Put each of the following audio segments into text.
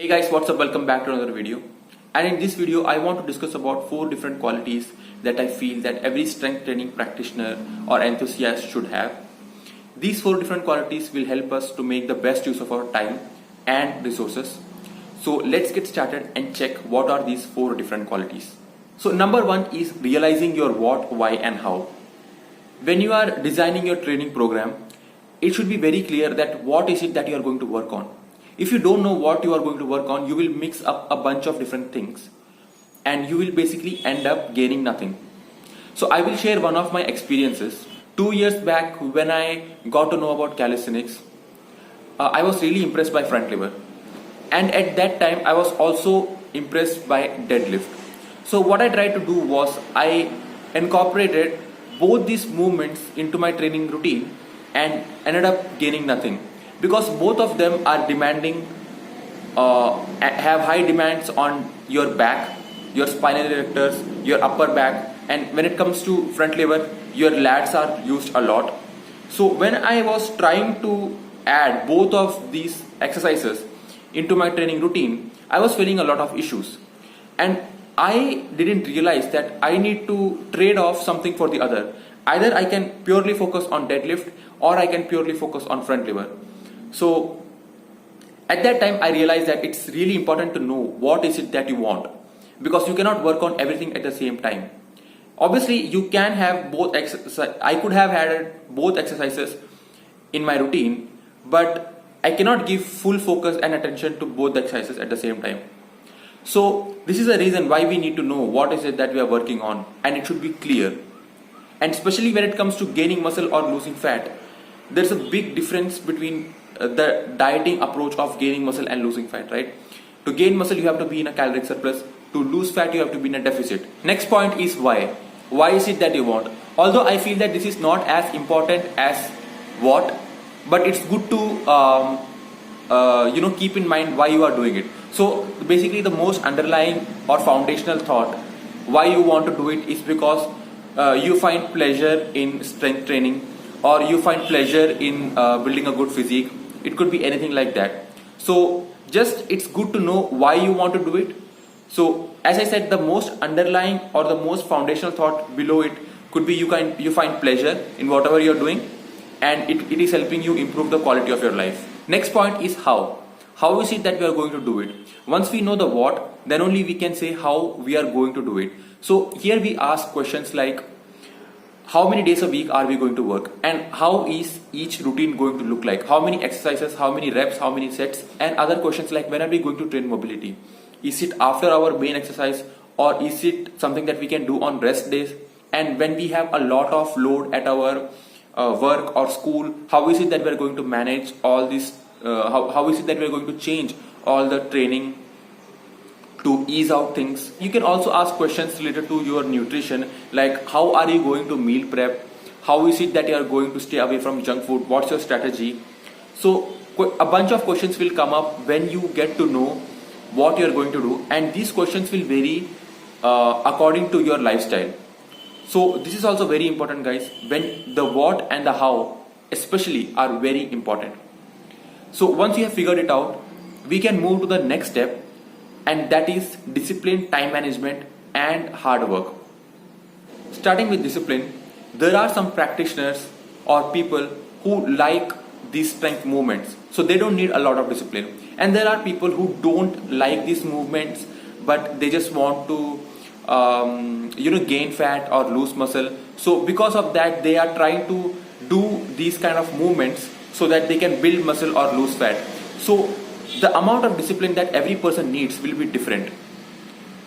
Hey guys, what's up? Welcome back to another video. And in this video, I want to discuss about 4 different qualities that I feel that every strength training practitioner or enthusiast should have. These 4 different qualities will help us to make the best use of our time and resources. So let's get started and check what are these 4 different qualities. So number 1 is realizing your what, why and how. When you are designing your training program, it should be very clear that what is it that you are going to work on. If you don't know what you are going to work on, you will mix up a bunch of different things and you will basically end up gaining nothing. So I will share one of my experiences. 2 years back when I got to know about calisthenics, I was really impressed by front lever. And at that time I was also impressed by deadlift. So what I tried to do was I incorporated both these movements into my training routine and ended up gaining nothing. Because both of them are demanding, have high demands on your back, your spinal erectors, your upper back, and when it comes to front lever, your lats are used a lot. So when I was trying to add both of these exercises into my training routine, I was feeling a lot of issues. And I didn't realize that I need to trade off something for the other. Either I can purely focus on deadlift or I can purely focus on front lever. So at that time I realized that it's really important to know what is it that you want, because you cannot work on everything at the same time. Obviously you can have both I could have had both exercises in my routine, but I cannot give full focus and attention to both the exercises at the same time. So this is the reason why we need to know what is it that we are working on, and it should be clear. And especially when it comes to gaining muscle or losing fat, there's a big difference between the dieting approach of gaining muscle and losing fat, right? To gain muscle you have to be in a caloric surplus. To lose fat you have to be in a deficit. Next point is why. Why is it that you want? Although I feel that this is not as important as what, but it's good to keep in mind why you are doing it. So basically the most underlying or foundational thought why you want to do it is because you find pleasure in strength training, or you find pleasure in building a good physique. It could be anything like that. So just it's good to know why you want to do it. So as I said, the most underlying or the most foundational thought below it could be you find pleasure in whatever you're doing, and it is helping you improve the quality of your life. Next point is how. How is it that we are going to do it? Once we know the what, then only we can say how we are going to do it. So here we ask questions like, how many days a week are we going to work, and how is each routine going to look like? How many exercises, how many reps, how many sets, and other questions like, when are we going to train mobility? Is it after our main exercise, or is it something that we can do on rest days? And when we have a lot of load at our work or school, how is it that we are going to manage all this? How is it that we are going to change all the training to ease out things? You can also ask questions related to your nutrition, like how are you going to meal prep? How is it that you are going to stay away from junk food? What's your strategy? So a bunch of questions will come up when you get to know what you are going to do, and these questions will vary according to your lifestyle. So this is also very important, guys, when the what and the how especially are very important. So once you have figured it out, we can move to the next step, and that is discipline, time management and hard work. Starting with discipline, there are some practitioners or people who like these strength movements, so they don't need a lot of discipline. And there are people who don't like these movements, but they just want to gain fat or lose muscle. So because of that, they are trying to do these kind of movements so that they can build muscle or lose fat. So the amount of discipline that every person needs will be different,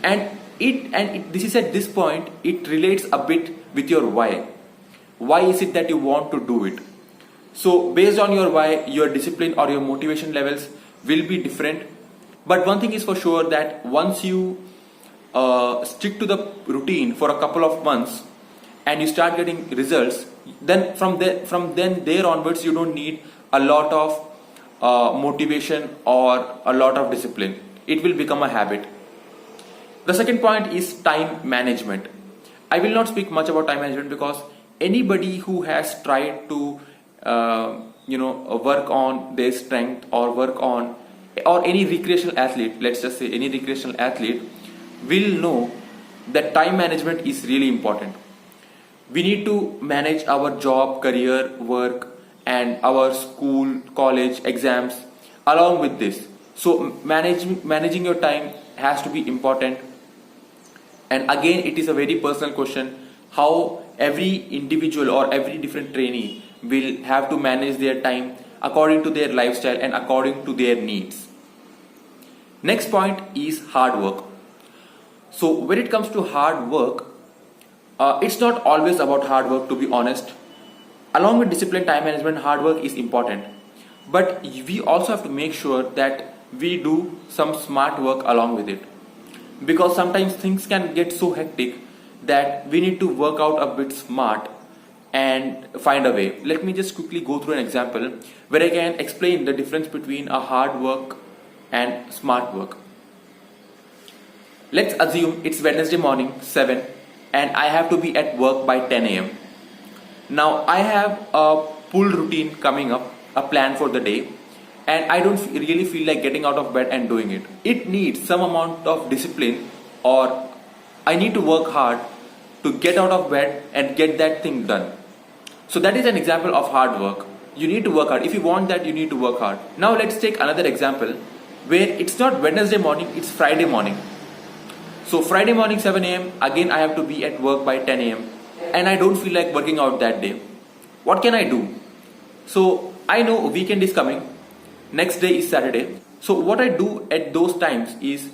and this is at this point it relates a bit with your why. Why is it that you want to do it? So based on your why, your discipline or your motivation levels will be different. But one thing is for sure, that once you stick to the routine for a couple of months and you start getting results, then from there onwards you don't need a lot of motivation or a lot of discipline. It will become a habit. The second point is time management. I will not speak much about time management because anybody who has tried to work on their strength or work on or any recreational athlete, let's just say any recreational athlete, will know that time management is really important. We need to manage our job, career, work, and our school, college, exams along with this. So managing your time has to be important. And again, it is a very personal question how every individual or every different trainee will have to manage their time according to their lifestyle and according to their needs. Next point is hard work. So when it comes to hard work, it's not always about hard work, to be honest. Along with discipline, time management, hard work is important. But we also have to make sure that we do some smart work along with it. Because sometimes things can get so hectic that we need to work out a bit smart and find a way. Let me just quickly go through an example where I can explain the difference between a hard work and smart work. Let's assume it's Wednesday morning, 7, and I have to be at work by 10 a.m. Now I have a pull routine coming up, a plan for the day, and I don't really feel like getting out of bed and doing it. It needs some amount of discipline, or I need to work hard to get out of bed and get that thing done. So that is an example of hard work. You need to work hard. If you want that, you need to work hard. Now let's take another example where it's not Wednesday morning, it's Friday morning. So Friday morning 7 a.m. again I have to be at work by 10 a.m. and I don't feel like working out that day. What can I do? So I know weekend is coming. Next day is Saturday. So what I do at those times is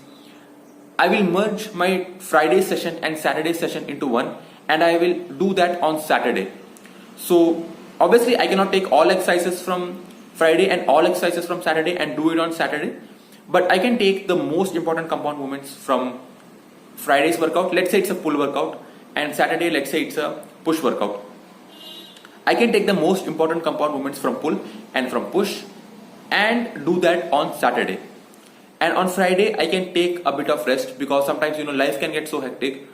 I will merge my Friday session and Saturday session into one, and I will do that on Saturday. So obviously I cannot take all exercises from Friday and all exercises from Saturday and do it on Saturday, but I can take the most important compound movements from Friday's workout. Let's say it's a pull workout, and Saturday let's say it's a push workout. I can take the most important compound movements from pull and from push and do that on Saturday. And on Friday I can take a bit of rest, because sometimes life can get so hectic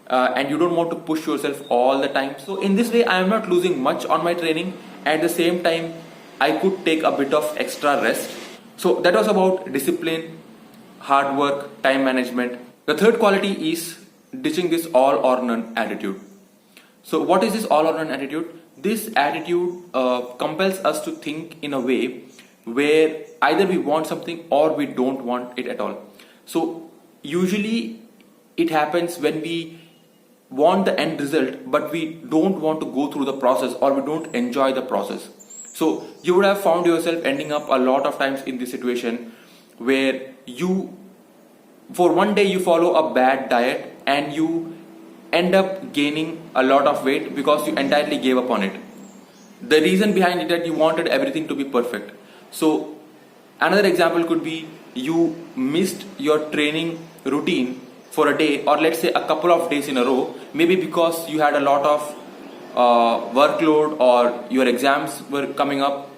and you don't want to push yourself all the time. So in this way I am not losing much on my training. At the same time I could take a bit of extra rest. So that was about discipline, hard work, time management. The third quality is ditching this all or none attitude. So what is this all or none attitude? This attitude compels us to think in a way where either we want something or we don't want it at all. So usually it happens when we want the end result but we don't want to go through the process, or we don't enjoy the process. So you would have found yourself ending up a lot of times in this situation where you, for one day you follow a bad diet and you end up gaining a lot of weight because you entirely gave up on it. The reason behind it that you wanted everything to be perfect. So another example could be you missed your training routine for a day, or let's say a couple of days in a row, maybe because you had a lot of workload or your exams were coming up.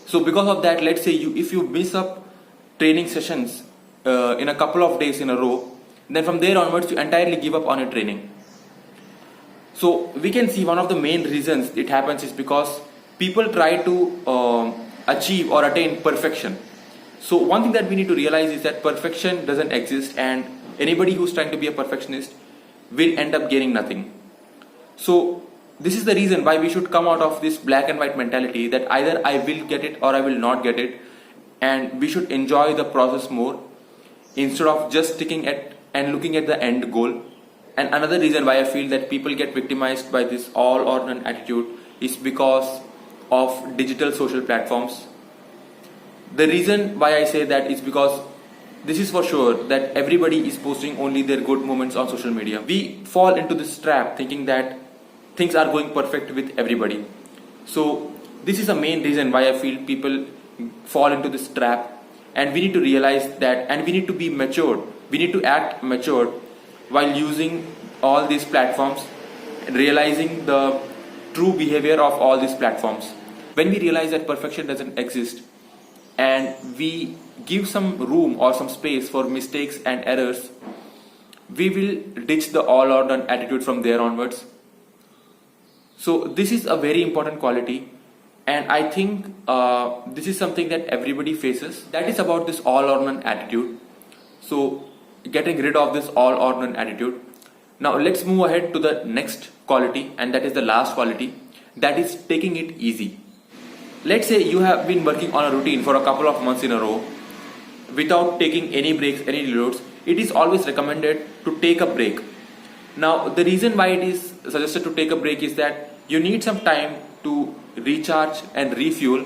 So because of that, let's say if you miss up training sessions in a couple of days in a row, then from there onwards you entirely give up on your training. So we can see one of the main reasons it happens is because people try to achieve or attain perfection. So one thing that we need to realize is that perfection doesn't exist, and anybody who's trying to be a perfectionist will end up gaining nothing. So this is the reason why we should come out of this black and white mentality that either I will get it or I will not get it, and we should enjoy the process more instead of just sticking at and looking at the end goal. And another reason why I feel that people get victimized by this all or none attitude is because of digital social platforms. The reason why I say that is because this is for sure that everybody is posting only their good moments on social media. We fall into this trap thinking that things are going perfect with everybody. So this is the main reason why I feel people fall into this trap, and we need to realize that, and we need to be matured. We need to act matured while using all these platforms and realizing the true behavior of all these platforms. When we realize that perfection doesn't exist and we give some room or some space for mistakes and errors, we will ditch the all or none attitude from there onwards. So this is a very important quality, and I think this is something that everybody faces. That is about this all or none attitude. So getting rid of this all or none attitude. Now let's move ahead to the next quality, and that is the last quality, that is taking it easy. Let's say you have been working on a routine for a couple of months in a row without taking any breaks, any deloads. It is always recommended to take a break. Now the reason why it is suggested to take a break is that you need some time to recharge and refuel,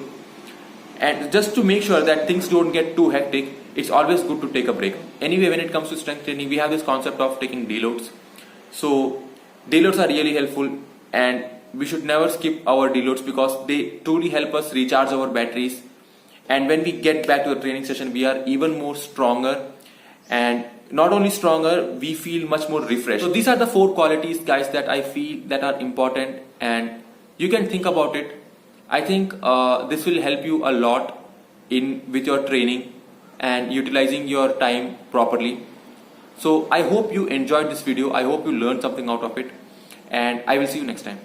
and just to make sure that things don't get too hectic, it's always good to take a break. Anyway, when it comes to strength training, we have this concept of taking deloads. So deloads are really helpful, and we should never skip our deloads because they truly help us recharge our batteries, and when we get back to the training session we are even more stronger, and not only stronger, we feel much more refreshed. So these are the 4 qualities, guys, that I feel that are important, and you can think about it. I think this will help you a lot with your training and utilizing your time properly. So I hope you enjoyed this video. I hope you learned something out of it, and I will see you next time.